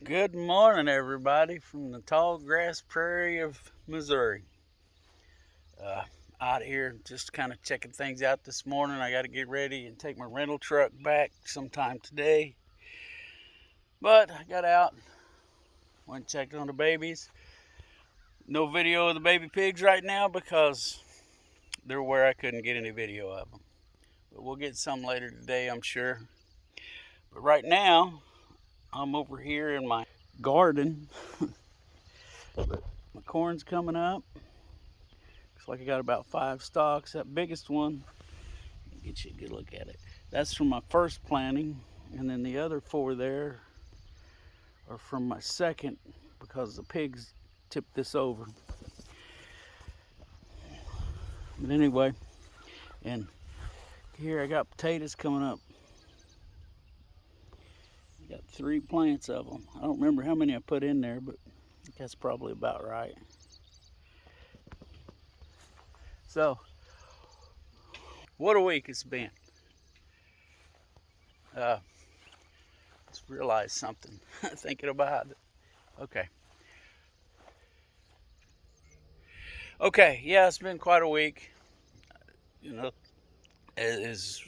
Good morning, everybody, from the tall grass prairie of Missouri. Uh, Out here just kind of checking things out this morning. I got to get ready and take my rental truck back sometime today. But I got out, went and checked on the babies. No video of the baby pigs right now because they're where I couldn't get any video of them. But we'll get some later today, I'm sure. But right now, I'm over here in my garden. But my corn's coming up. Looks like I got about 5 stalks. That biggest one, get you a good look at it. That's from my first planting, and then the other 4 there are from my second because the pigs tipped this over. But anyway, and here I got potatoes coming up. I got 3 plants of them. I don't remember how many I put in there, but I think that's probably about right. So, what a week it's been. Just realized something thinking about it. Okay, yeah, it's been quite a week. You know, as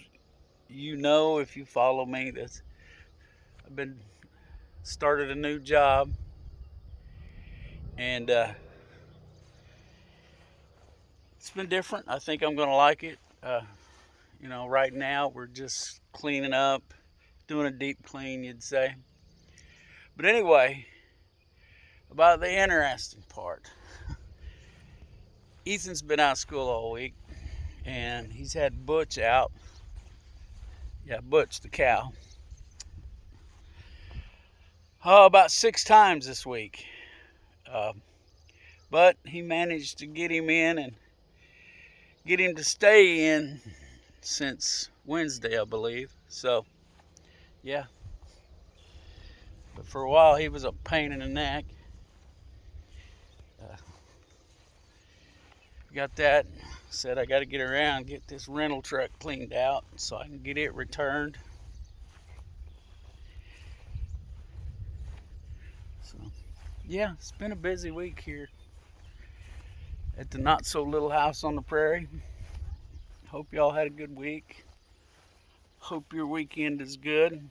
you know, if you follow me, that I've been started a new job, and it's been different. I think I'm gonna like it. Right now we're just cleaning up, doing a deep clean, you'd say. But anyway, about the interesting part. Ethan's been out of school all week, and he's had Butch out. Yeah, Butch the cow. About 6 times this week. But he managed to get him in and get him to stay in since Wednesday, I believe. So, yeah. But for a while, he was a pain in the neck. Got that. Said I got to get around, get this rental truck cleaned out so I can get it returned. So, yeah, it's been a busy week here at the not so little house on the prairie. Hope y'all had a good week. Hope your weekend is good.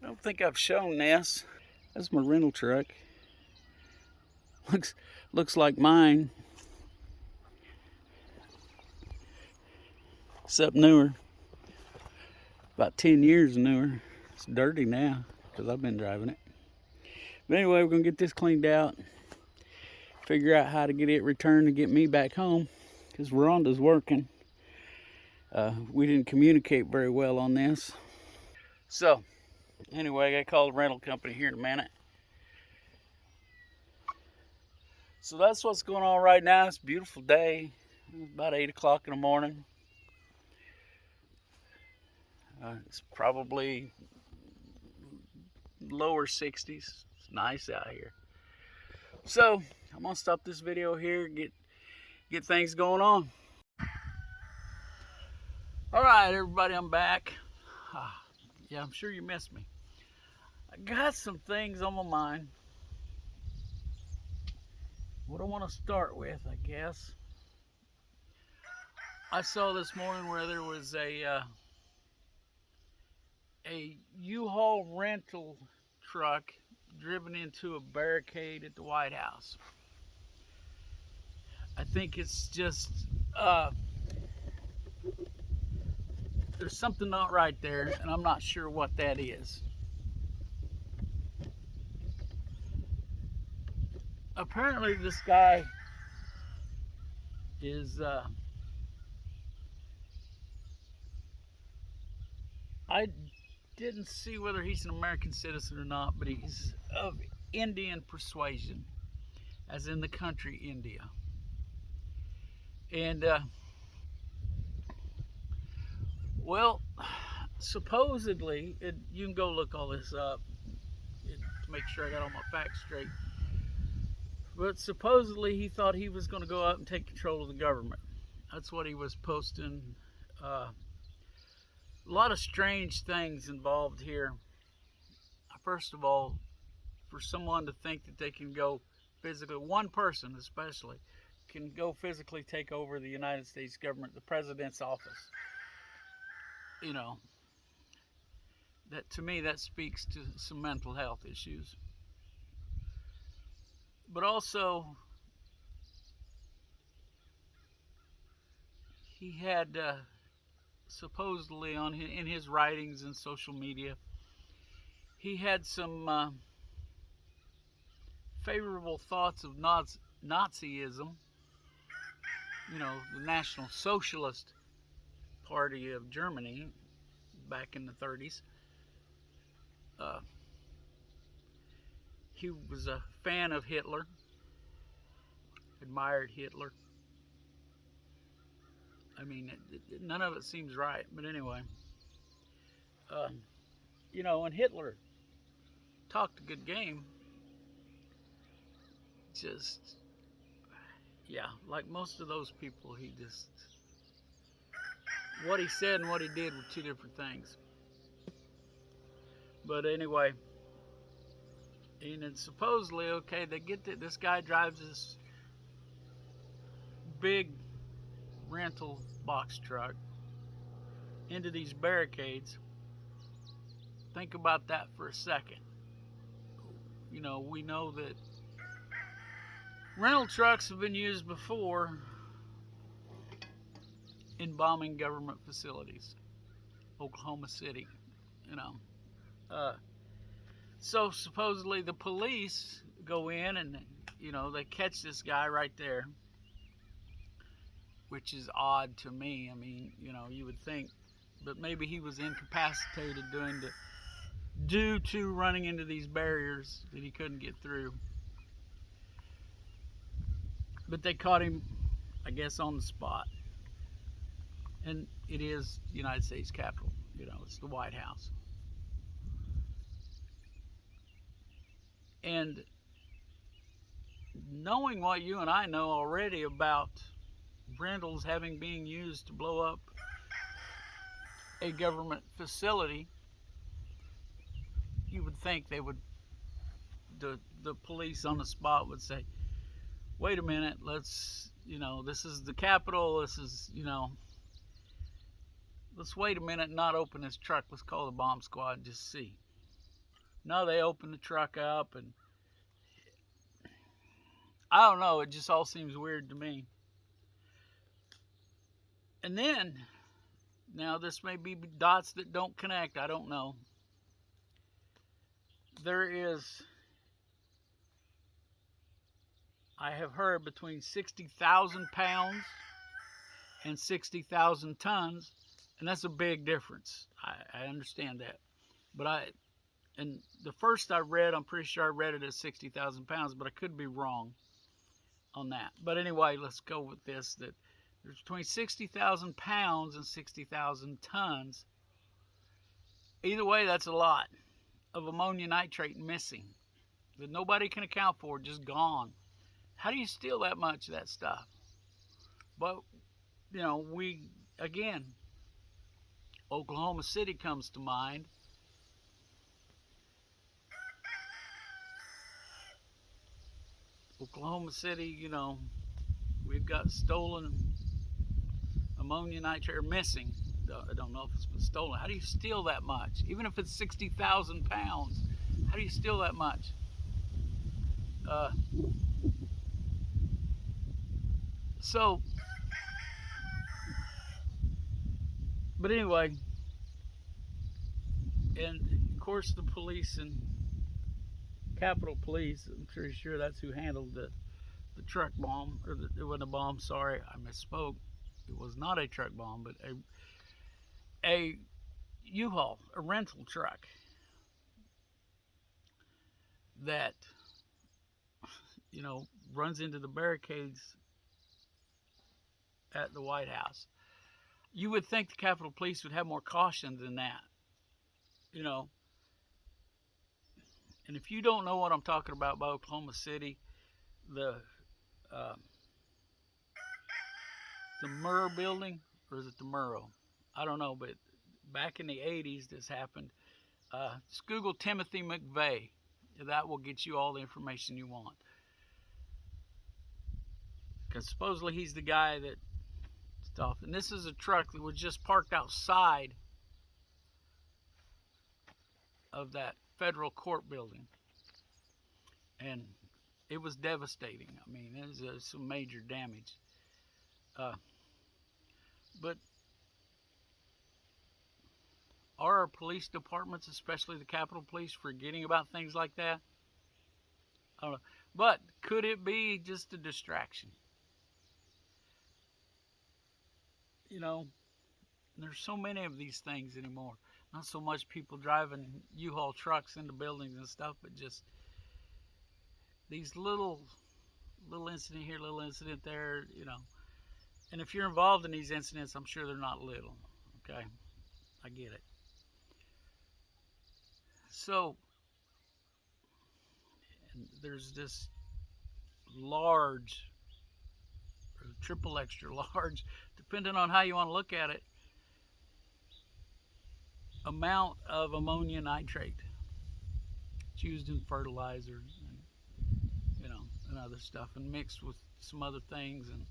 I don't think I've shown this. That's my rental truck. Looks like mine, except newer. About 10 years newer. It's dirty now because I've been driving it. But anyway, we're gonna get this cleaned out, figure out how to get it returned and get me back home because Rhonda's working. We didn't communicate very well on this. So anyway, I gotta call the rental company here in a minute. So that's what's going on right now. It's a beautiful day. It's about 8 o'clock in the morning. It's probably lower 60s. It's nice out here. So I'm gonna stop this video here, get things going on. All right, everybody, I'm back. Yeah, I'm sure you missed me. I got some things on my mind. What I want to start with, I guess. I saw this morning where there was a U-Haul rental truck driven into a barricade at the White House. I think it's just there's something not right there, and I'm not sure what that is. Apparently this guy is I didn't see whether he's an American citizen or not, but he's of Indian persuasion, as in the country India. And well, supposedly, you can go look all this up to make sure I got all my facts straight. But supposedly he thought he was going to go out and take control of the government. That's what he was posting A lot of strange things involved here. First of all, for someone to think that they can go physically, one person especially, can go physically take over the United States government, the president's office. You know, that to me, that speaks to some mental health issues. But also, he had supposedly in his writings and social media, he had some favorable thoughts of Nazism. You know, the National Socialist Party of Germany back in the 30s. He was a fan of Hitler, admired Hitler. I mean, none of it seems right, but anyway. You know, when Hitler talked a good game, just, yeah, like most of those people, he just, what he said and what he did were two different things. But anyway, and it's supposedly, okay, they get that this guy drives this big rental box truck into these barricades. Think about that for a second. You know, we know that rental trucks have been used before in bombing government facilities. Oklahoma City, you know. So supposedly the police go in and, you know, they catch this guy right there, which is odd to me. I mean, you know, you would think, but maybe he was incapacitated due to running into these barriers that he couldn't get through. But they caught him, I guess, on the spot. And it is the United States Capitol. You know, it's the White House. And knowing what you and I know already about rentals having been used to blow up a government facility, you would think they would, the police on the spot would say, wait a minute, let's, you know, this is the Capitol, this is, you know, let's wait a minute and not open this truck, let's call the bomb squad and just see. No, they open the truck up, and I don't know, it just all seems weird to me. And then, now this may be dots that don't connect, I don't know. There is, I have heard, between 60,000 pounds and 60,000 tons, and that's a big difference. I understand that. But and the first I read, I'm pretty sure I read it as 60,000 pounds, but I could be wrong on that. But anyway, let's go with this, that there's between 60,000 pounds and 60,000 tons. Either way, that's a lot of ammonia nitrate missing that nobody can account for, just gone. How do you steal that much of that stuff? But, you know, again, Oklahoma City comes to mind. Oklahoma City, you know, we've got stolen ammonia nitrate, or missing. I don't know if it's been stolen. How do you steal that much? Even if it's 60,000 pounds, how do you steal that much? But anyway, and of course the police and Capitol Police, I'm pretty sure that's who handled the truck bomb, or it wasn't a bomb, sorry, I misspoke. It was not a truck bomb, but a U-Haul, a rental truck that, you know, runs into the barricades at the White House. You would think the Capitol Police would have more caution than that, you know. And if you don't know what I'm talking about by Oklahoma City, the Murrah building, or is it the Murrow? I don't know, but back in the 80s this happened. Just Google Timothy McVeigh. That will get you all the information you want. Because supposedly he's the guy that stuff. And this is a truck that was just parked outside of that federal court building. And it was devastating. I mean, it was some major damage. But are our police departments, especially the Capitol Police, forgetting about things like that? I don't know. But could it be just a distraction? You know, there's so many of these things anymore. Not so much people driving U-Haul trucks into buildings and stuff, but just these little incident here, little incident there, you know. And if you're involved in these incidents, I'm sure they're not little. Okay, I get it. So there's this large, or triple extra large, depending on how you want to look at it, amount of ammonia nitrate. It's used in fertilizer and, you know, and other stuff, and mixed with some other things. And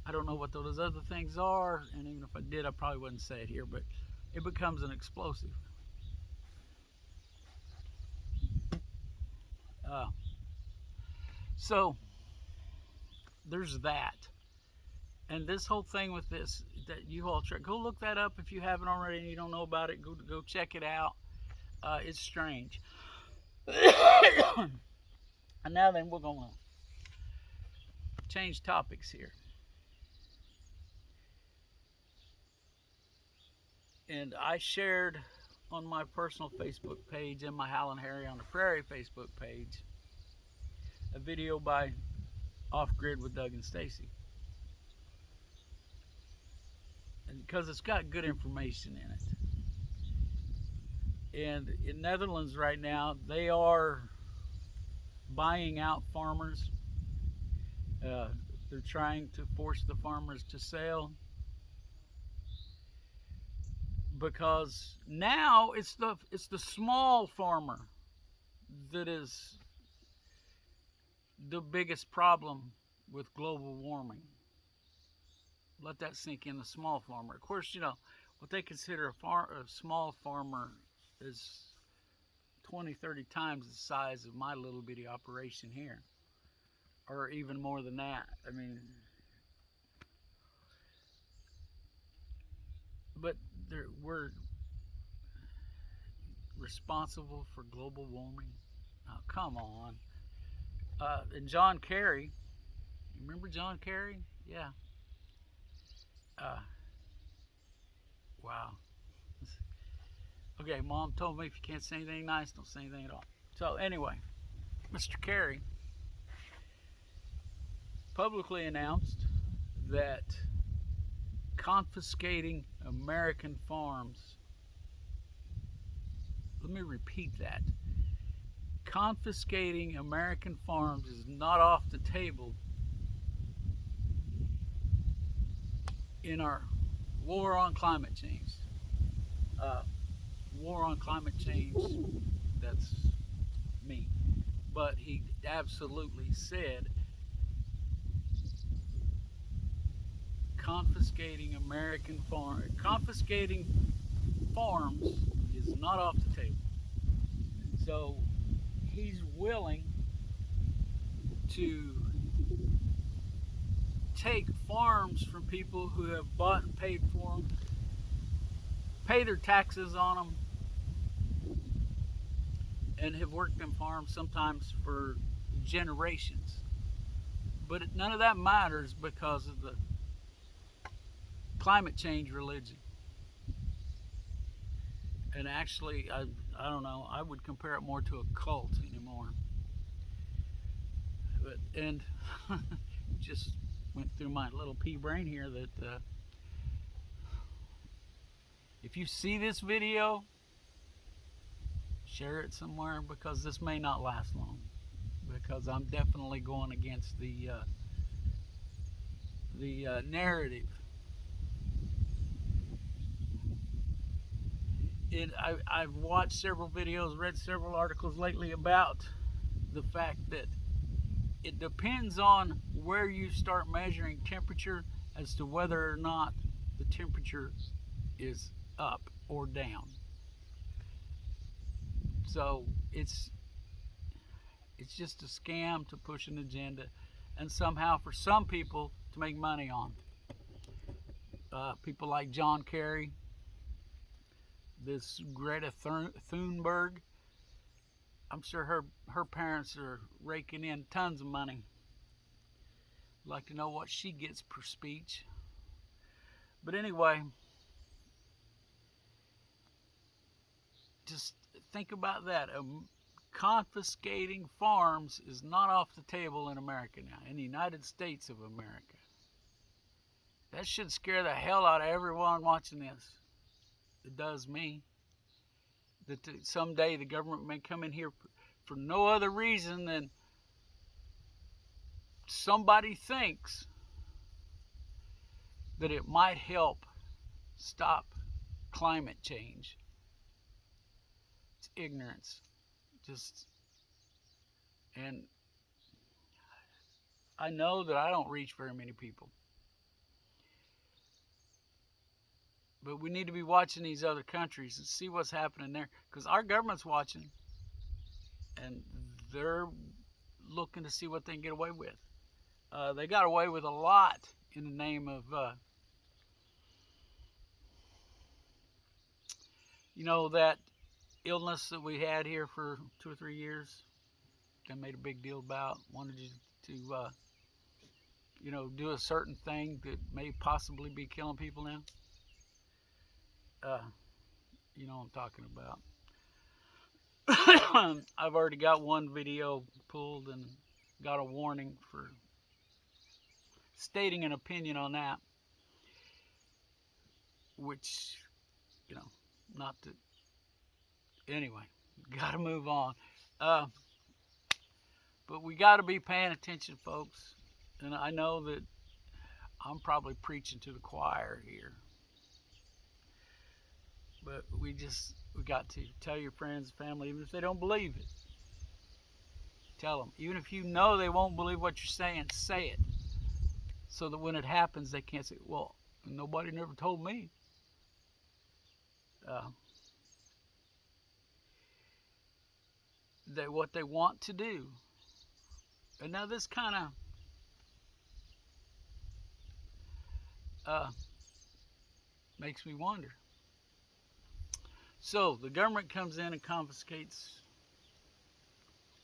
I don't know what those other things are, and even if I did, I probably wouldn't say it here, but it becomes an explosive. So there's that. And this whole thing with that U-Haul truck, go look that up if you haven't already and you don't know about it. Go check it out. It's strange. And now then, we're going to change topics here. And I shared on my personal Facebook page and my Hal and Harry on the Prairie Facebook page a video by Off Grid with Doug and Stacy. And because it's got good information in it. And in Netherlands right now, they are buying out farmers. They're trying to force the farmers to sell, because now it's the small farmer that is the biggest problem with global warming. Let that sink in, the small farmer. Of course, you know, what they consider a small farmer is 20, 30 times the size of my little bitty operation here. Or even more than that. I mean, but we're responsible for global warming. Oh, come on. And John Kerry, remember John Kerry? Yeah. Wow. Okay, Mom told me if you can't say anything nice, don't say anything at all. So anyway, Mr. Kerry publicly announced that confiscating American farms, let me repeat that, confiscating American farms is not off the table in our war on climate change. War on climate change, that's me. But he absolutely said confiscating farms is not off the table. So he's willing to take farms from people who have bought and paid for them, pay their taxes on them, and have worked them farms sometimes for generations. But none of that matters because of the climate change religion. And actually, I don't know, I would compare it more to a cult anymore. And just went through my little pea brain here that if you see this video, share it somewhere, because this may not last long, because I'm definitely going against the narrative. I've watched several videos, read several articles lately about the fact that it depends on where you start measuring temperature as to whether or not the temperature is up or down. So it's just a scam to push an agenda, and somehow for some people to make money on. People like John Kerry, this Greta Thunberg. I'm sure her parents are raking in tons of money. I'd like to know what she gets per speech. But anyway, just think about that. Confiscating farms is not off the table in America now, in the United States of America. That should scare the hell out of everyone watching this. It does me. That someday the government may come in here for no other reason than somebody thinks that it might help stop climate change. It's ignorance. And I know that I don't reach very many people. But we need to be watching these other countries and see what's happening there, because our government's watching and they're looking to see what they can get away with. They got away with a lot in the name of, that illness that we had here for 2 or 3 years. They made a big deal about, wanted you to, do a certain thing that may possibly be killing people now. You know what I'm talking about. I've already got one video pulled and got a warning for stating an opinion on that, which, not that, anyway, gotta move on. But we gotta be paying attention, folks. And I know that I'm probably preaching to the choir here. But we got to tell your friends, family, even if they don't believe it. Tell them. Even if you know they won't believe what you're saying, say it. So that when it happens, they can't say, well, nobody never told me. What they want to do. And now this kind of makes me wonder. So the government comes in and confiscates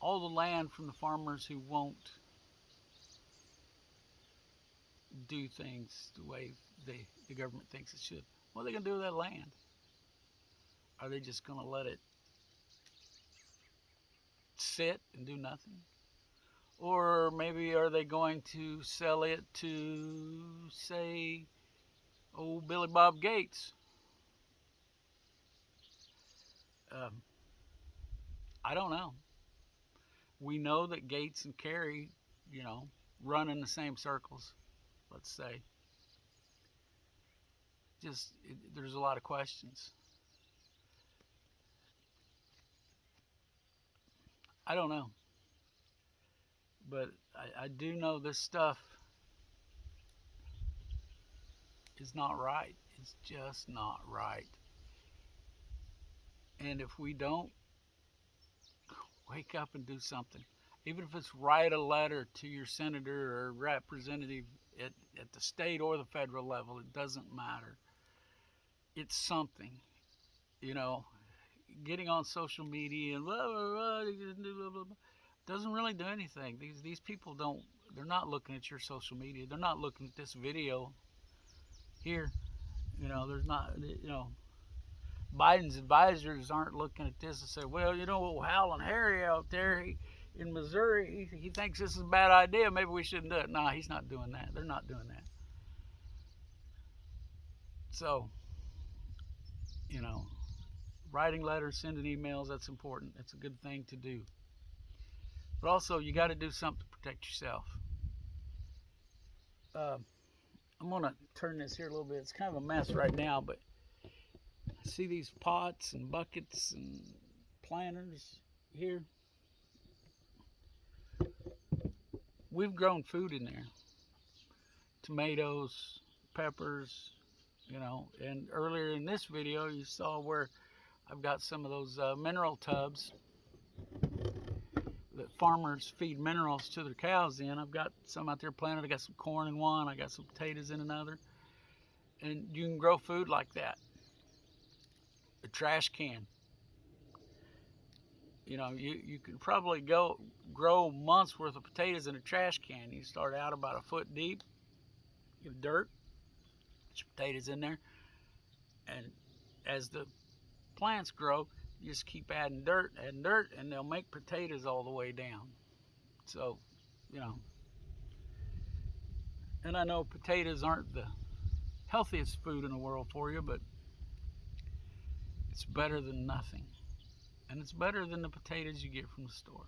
all the land from the farmers who won't do things the way the government thinks it should. What are they going to do with that land? Are they just going to let it sit and do nothing? Or maybe are they going to sell it to, say, old Billy Bob Gates? I don't know. We know that Gates and Kerry, run in the same circles, let's say. There's a lot of questions. I don't know. But I do know this stuff is not right. It's just not right. And if we don't wake up and do something, even if it's write a letter to your senator or representative at the state or the federal level, it doesn't matter. It's something, getting on social media and blah, blah, blah, doesn't really do anything. These people they're not looking at your social media. They're not looking at this video here. There's not, Biden's advisors aren't looking at this and say, well, Hal and Harry out there in Missouri, he thinks this is a bad idea. Maybe we shouldn't do it. No, he's not doing that. They're not doing that. So, writing letters, sending emails, that's important. That's a good thing to do. But also, you got to do something to protect yourself. I'm going to turn this here a little bit. It's kind of a mess right now, but See these pots and buckets and planters here? We've grown food in there. Tomatoes, peppers, and earlier in this video you saw where I've got some of those mineral tubs that farmers feed minerals to their cows in. I've got some out there planted. I got some corn in one, I got some potatoes in another. And you can grow food like that. A trash can. You can probably grow months worth of potatoes in a trash can. You start out about a foot deep, get dirt, put your potatoes in there, and as the plants grow, you just keep adding dirt, and they'll make potatoes all the way down. So, and I know potatoes aren't the healthiest food in the world for you, but it's better than nothing. And it's better than the potatoes you get from the store,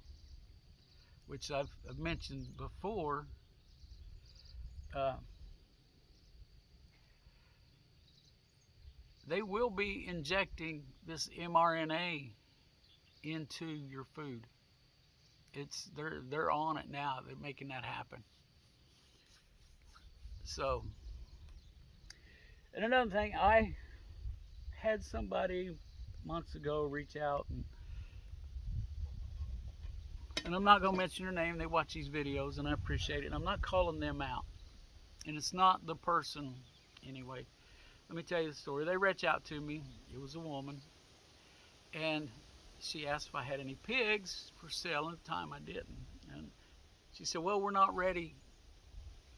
which I've mentioned before. They will be injecting this mRNA into your food. They're on it now. They're making that happen. So, and another thing, I had somebody months ago reach out, and I'm not going to mention their name. They watch these videos, and I appreciate it. And I'm not calling them out. And it's not the person, anyway. Let me tell you the story. They reached out to me. It was a woman. And she asked if I had any pigs for sale. At the time, I didn't. And she said, well, we're not ready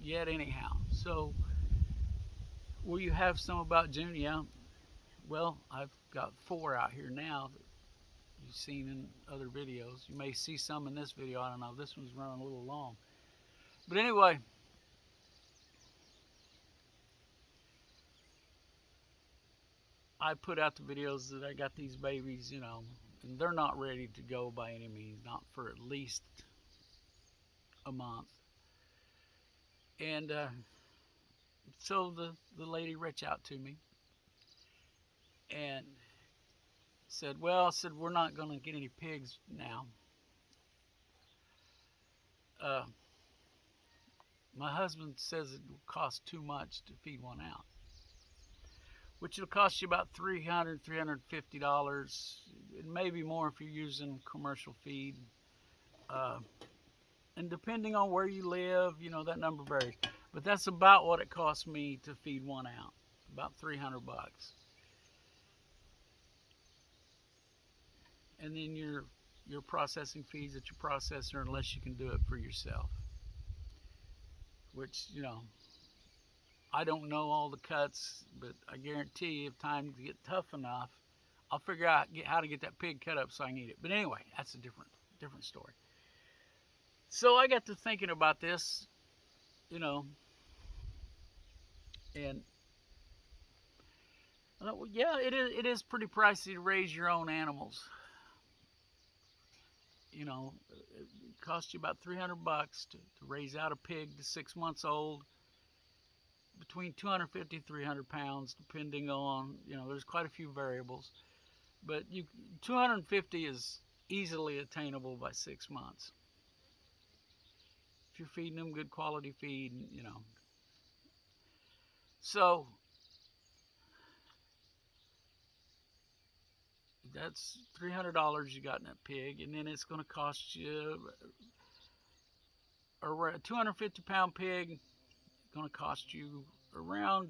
yet anyhow. So, will you have some about June? Yeah. Well, I've got 4 out here now that you've seen in other videos. You may see some in this video. I don't know. This one's running a little long. But anyway, I put out the videos that I got these babies, and they're not ready to go by any means, not for at least a month. And so the lady reached out to me and said, well, we're not going to get any pigs now. My husband says it will cost too much to feed one out, which will cost you about $300, $350, and maybe more if you're using commercial feed. And depending on where you live, that number varies. But that's about what it costs me to feed one out, about $300. And then your processing fees at your processor, unless you can do it for yourself. Which, I don't know all the cuts, but I guarantee you if times get tough enough, I'll figure out how to get that pig cut up so I can eat it. But anyway, that's a different story. So I got to thinking about this, and I thought, well, yeah, it is pretty pricey to raise your own animals. It costs you about $300 to raise out a pig to 6 months old, between 250 and 300 pounds, depending on, there's quite a few variables. But 250 is easily attainable by 6 months. If you're feeding them good quality feed, So, that's $300 you got in that pig, and then it's going to cost you, or a 250-pound pig, going to cost you around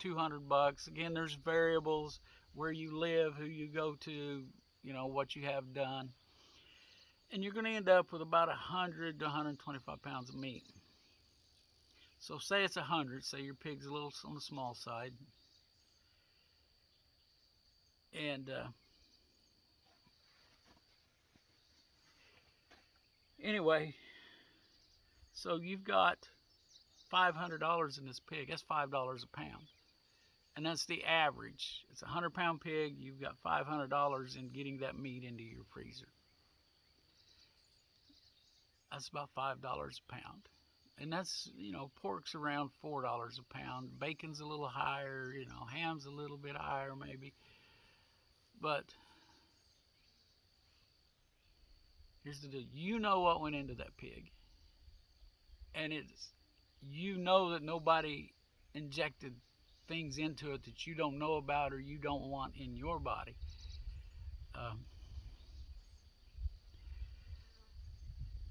$200. Again, there's variables, where you live, who you go to, what you have done. And you're going to end up with about 100 to 125 pounds of meat. So say it's 100, say your pig's a little on the small side. And anyway, so you've got $500 in this pig. That's $5 a pound. And that's the average. It's a 100-pound pig. You've got $500 in getting that meat into your freezer. That's about $5 a pound. And that's, pork's around $4 a pound. Bacon's a little higher, ham's a little bit higher maybe. But here's the deal. You know what went into that pig. And you know that nobody injected things into it that you don't know about or you don't want in your body. Um,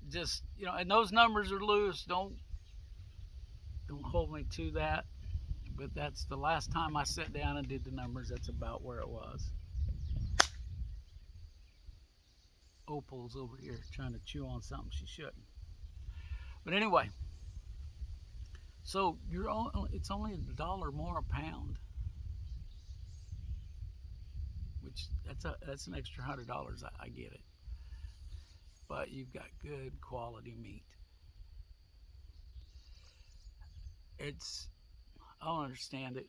just, and those numbers are loose. Don't hold me to that. But that's the last time I sat down and did the numbers. That's about where it was. Opal's over here trying to chew on something she shouldn't. But anyway, so it's only $1 more a pound, which that's an extra $100. I get it, but you've got good quality meat. I don't understand it.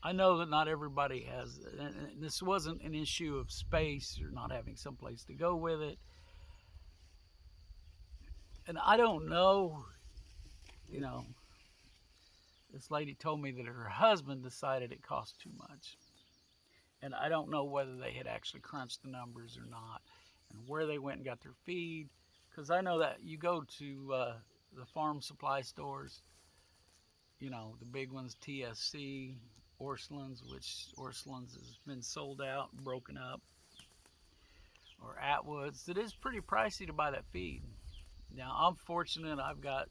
I know that not everybody has, and this wasn't an issue of space or not having someplace to go with it. And I don't know, this lady told me that her husband decided it cost too much. And I don't know whether they had actually crunched the numbers or not, and where they went and got their feed. Because I know that you go to the farm supply stores, the big ones, TSC, Orscheln's, which Orscheln's has been sold out, broken up, or Atwood's. It is pretty pricey to buy that feed. Now, I'm fortunate. I've got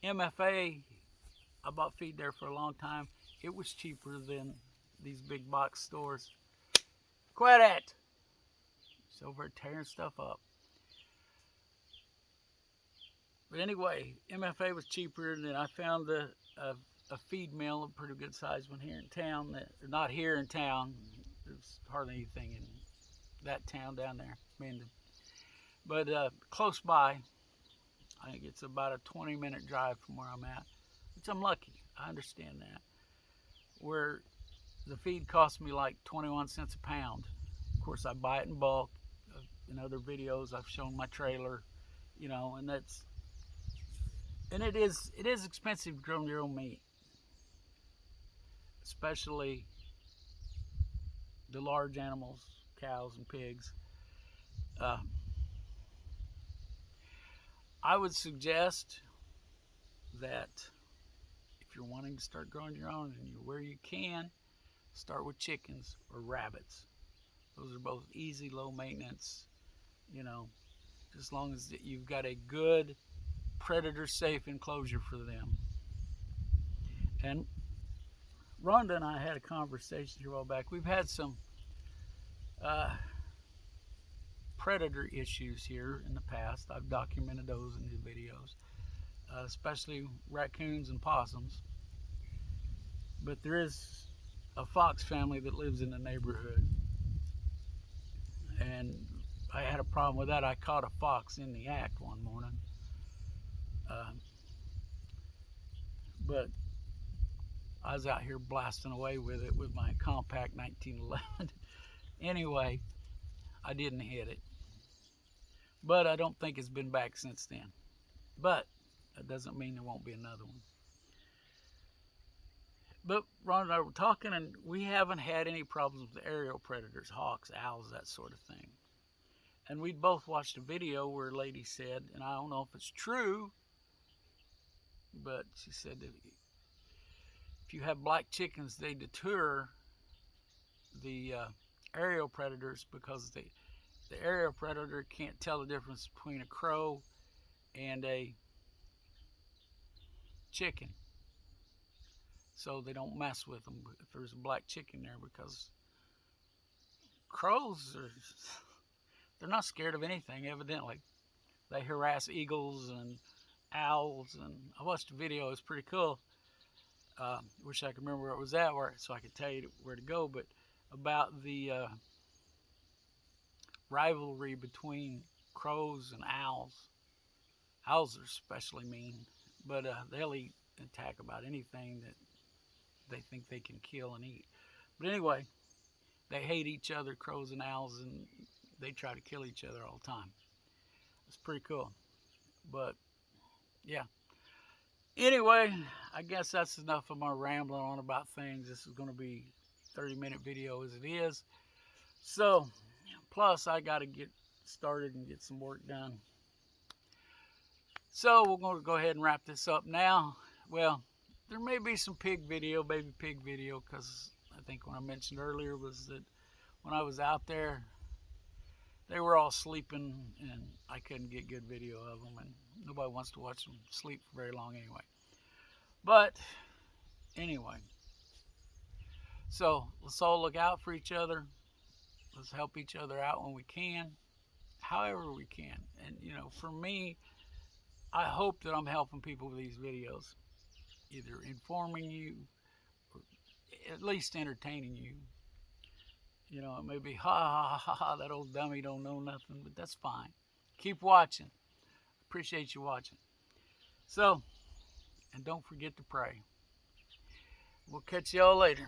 MFA. I bought feed there for a long time. It was cheaper than these big box stores. Quit it! It's over tearing stuff up. But anyway, MFA was cheaper, and then I found a feed mill, a pretty good sized one here in town. Not here in town. There's hardly anything in that town down there, Minden. But close by, I think it's about a 20-minute drive from where I'm at, which I'm lucky. I understand that. Where the feed costs me like 21 cents a pound. Of course, I buy it in bulk. In other videos, I've shown my trailer, and it is expensive to grow your own meat, especially the large animals, cows and pigs. I would suggest that if you're wanting to start growing your own and where you can, start with chickens or rabbits. Those are both easy, low maintenance, as long as you've got a good predator safe enclosure for them. And Rhonda and I had a conversation a while back. We've had some predator issues here in the past. I've documented those in the videos, especially raccoons and possums. But there is a fox family that lives in the neighborhood, and I had a problem with that. I caught a fox in the act one morning, but I was out here blasting away with it with my compact 1911. Anyway, I didn't hit it, but I don't think it's been back since then. But that doesn't mean there won't be another one. But Ron and I were talking, and we haven't had any problems with aerial predators, hawks, owls, that sort of thing. And we'd both watched a video where a lady said, and I don't know if it's true, but she said that if you have black chickens, they deter the aerial predators, because the aerial predator can't tell the difference between a crow and a chicken. So they don't mess with them if there's a black chicken there, because crows they're not scared of anything, evidently. They harass eagles and owls, and I watched a video. It was pretty cool. Wish I could remember where it was at, so I could tell you where to go. But about the rivalry between crows and owls. Owls are especially mean, but they'll attack about anything that they think they can kill and eat. But anyway, they hate each other, crows and owls, and they try to kill each other all the time. It's pretty cool. But yeah. Anyway, I guess that's enough of my rambling on about things. This is going to be 30-minute video as it is. So, plus I got to get started and get some work done. So we're going to go ahead and wrap this up now. Well, there may be some baby pig video, because I think what I mentioned earlier was that when I was out there, they were all sleeping and I couldn't get good video of them, and nobody wants to watch them sleep for very long anyway. But anyway, so let's all look out for each other. Let's help each other out when we can, however we can. And you know, for me, I hope that I'm helping people with these videos, either informing you or at least entertaining you. You know, it may be, ha ha ha ha, that old dummy don't know nothing, but that's fine. Keep watching. Appreciate you watching. So, and don't forget to pray. We'll catch y'all later.